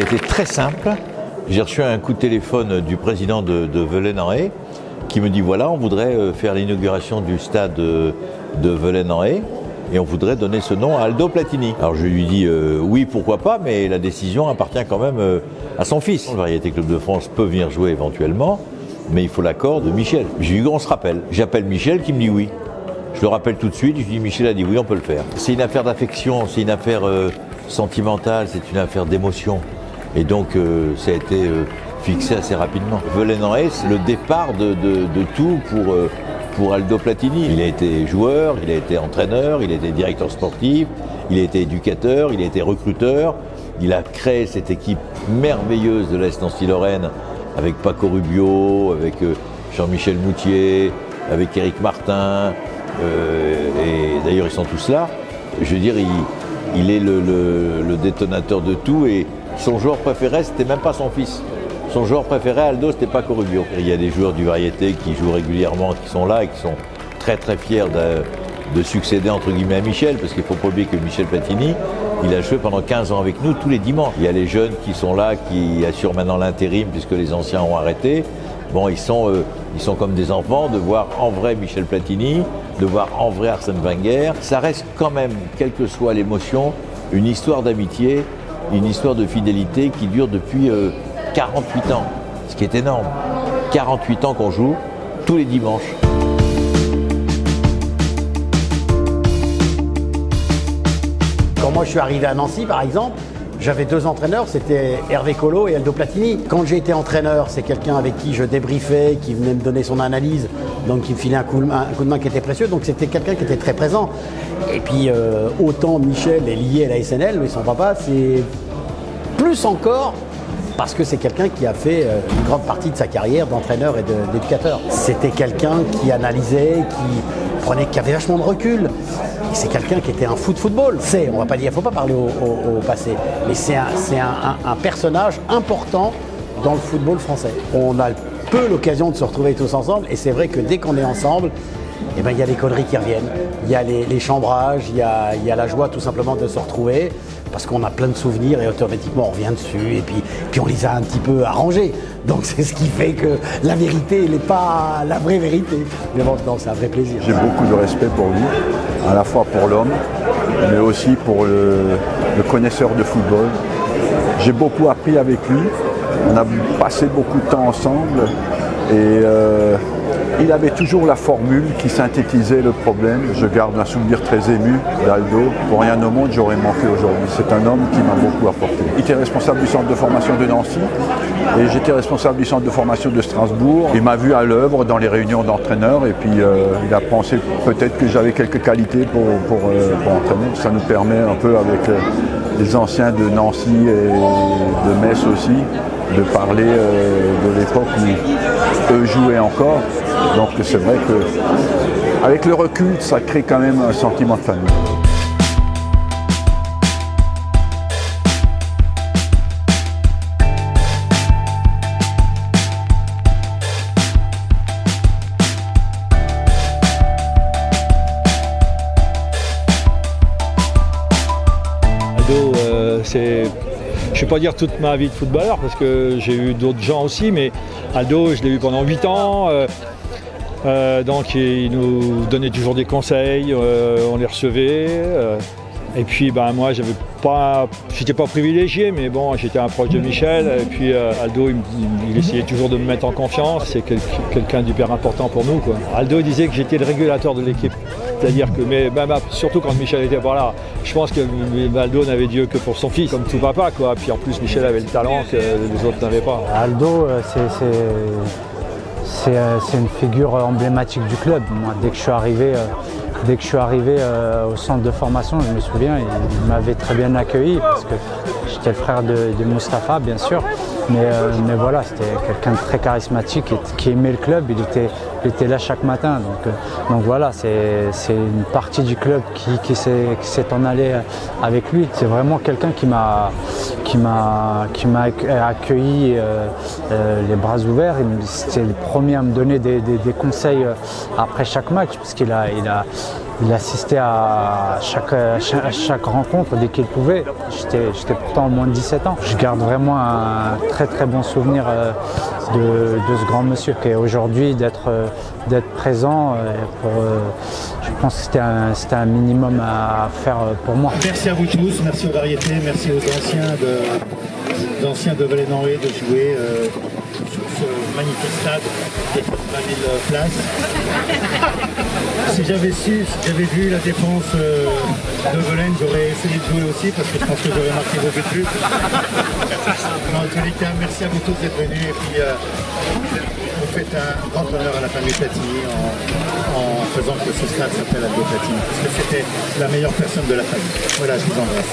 Ça a été très simple. J'ai reçu un coup de téléphone du président de Velaine-en-Haye qui me dit voilà, on voudrait faire l'inauguration du stade de Velaine-en-Haye et on voudrait donner ce nom à Aldo Platini. Alors je lui dis oui, pourquoi pas, mais la décision appartient quand même à son fils. Le Variété Club de France peut venir jouer éventuellement, mais il faut l'accord de Michel. J'ai dit on se rappelle. J'appelle Michel qui me dit oui. Je le rappelle tout de suite, je dis Michel a dit oui, on peut le faire. C'est une affaire d'affection, c'est une affaire sentimentale, c'est une affaire d'émotion. Et donc ça a été fixé assez rapidement. Velaine-en-Haye, c'est le départ de tout pour Aldo Platini. Il a été joueur, il a été entraîneur, il a été directeur sportif, il a été éducateur, il a été recruteur. Il a créé cette équipe merveilleuse de l'Est Nancy-Lorraine avec Paco Rubio, avec Jean-Michel Moutier, avec Éric Martin. Et d'ailleurs ils sont tous là. Je veux dire, il est le détonateur de tout et son joueur préféré c'était même pas son fils. Son joueur préféré Aldo c'était Paco Rubio. Il y a des joueurs du Variété qui jouent régulièrement, qui sont là et qui sont très très fiers de succéder entre guillemets à Michel, parce qu'il ne faut pas oublier que Michel Platini, il a joué pendant 15 ans avec nous tous les dimanches. Il y a les jeunes qui sont là, qui assurent maintenant l'intérim puisque les anciens ont arrêté. Bon, ils sont comme des enfants de voir en vrai Michel Platini, de voir en vrai Arsène Wenger. Ça reste quand même, quelle que soit l'émotion, une histoire d'amitié, une histoire de fidélité qui dure depuis 48 ans, ce qui est énorme. 48 ans qu'on joue tous les dimanches. Quand moi je suis arrivé à Nancy par exemple, j'avais deux entraîneurs, c'était Hervé Collot et Aldo Platini. Quand j'ai été entraîneur, c'est quelqu'un avec qui je débriefais, qui venait me donner son analyse, donc qui me filait un coup de main qui était précieux, donc c'était quelqu'un qui était très présent. Et puis autant Michel est lié à la SNL, mais son papa c'est plus encore parce que c'est quelqu'un qui a fait une grande partie de sa carrière d'entraîneur et d'éducateur. C'était quelqu'un qui analysait, qui avait vachement de recul. C'est quelqu'un qui était un fou de football. On va pas dire, il ne faut pas parler au passé, mais c'est un personnage important dans le football français. On a peu l'occasion de se retrouver tous ensemble et c'est vrai que dès qu'on est ensemble, eh ben, y a les conneries qui reviennent, il y a les chambrages, il y a la joie tout simplement de se retrouver parce qu'on a plein de souvenirs et automatiquement on revient dessus et puis on les a un petit peu arrangés. Donc c'est ce qui fait que la vérité n'est pas la vraie vérité. Mais bon, c'est un vrai plaisir. J'ai beaucoup de respect pour lui, à la fois pour l'homme, mais aussi pour le connaisseur de football. J'ai beaucoup appris avec lui, on a passé beaucoup de temps ensemble et il avait toujours la formule qui synthétisait le problème. Je garde un souvenir très ému d'Aldo. Pour rien au monde, j'aurais manqué aujourd'hui. C'est un homme qui m'a beaucoup apporté. Il était responsable du centre de formation de Nancy et j'étais responsable du centre de formation de Strasbourg. Il m'a vu à l'œuvre dans les réunions d'entraîneurs et puis il a pensé peut-être que j'avais quelques qualités pour entraîner. Ça nous permet un peu avec les anciens de Nancy et de Metz aussi de parler de l'époque où eux jouaient encore. Donc c'est vrai qu'avec le recul, ça crée quand même un sentiment de famille. Aldo, je ne vais pas dire toute ma vie de footballeur parce que j'ai eu d'autres gens aussi, mais Aldo, je l'ai eu pendant 8 ans. Donc il nous donnait toujours des conseils, on les recevait. Et puis moi j'étais pas privilégié, mais bon, j'étais un proche de Michel. Et puis Aldo, il essayait toujours de me mettre en confiance. C'est quelqu'un d'hyper important pour nous, quoi. Aldo disait que j'étais le régulateur de l'équipe. C'est-à-dire que, surtout quand Michel était par là, je pense que Aldo n'avait Dieu que pour son fils, comme tout papa, quoi. Puis en plus, Michel avait le talent que les autres n'avaient pas. Aldo, c'est une figure emblématique du club. Moi, dès que je suis arrivé au centre de formation, je me souviens, il m'avait très bien accueilli parce que j'étais le frère de Moustapha, bien sûr. Mais voilà, c'était quelqu'un de très charismatique et qui aimait le club. Il était là chaque matin. Donc voilà, c'est une partie du club qui s'est en allée avec lui. C'est vraiment quelqu'un qui m'a accueilli les bras ouverts. C'était le premier à me donner des conseils après chaque match, parce qu'il a Il assistait à chaque rencontre dès qu'il pouvait. J'étais pourtant moins de 17 ans. Je garde vraiment un très très bon souvenir de ce grand monsieur qui est aujourd'hui d'être présent. Je pense que c'était un minimum à faire pour moi. Merci à vous tous, merci aux variétés, merci aux anciens de Velay-en-Haye de jouer sur ce magnifique stade des 20 000 places. Si j'avais vu la défense de Velaine, j'aurais essayé de jouer aussi parce que je pense que j'aurais marqué vos buts. En tous les cas, merci à vous tous d'être venus et puis vous faites un grand honneur à la famille Platini en faisant que ce stade s'appelle Aldo Platini parce que c'était la meilleure personne de la famille. Voilà, je vous embrasse.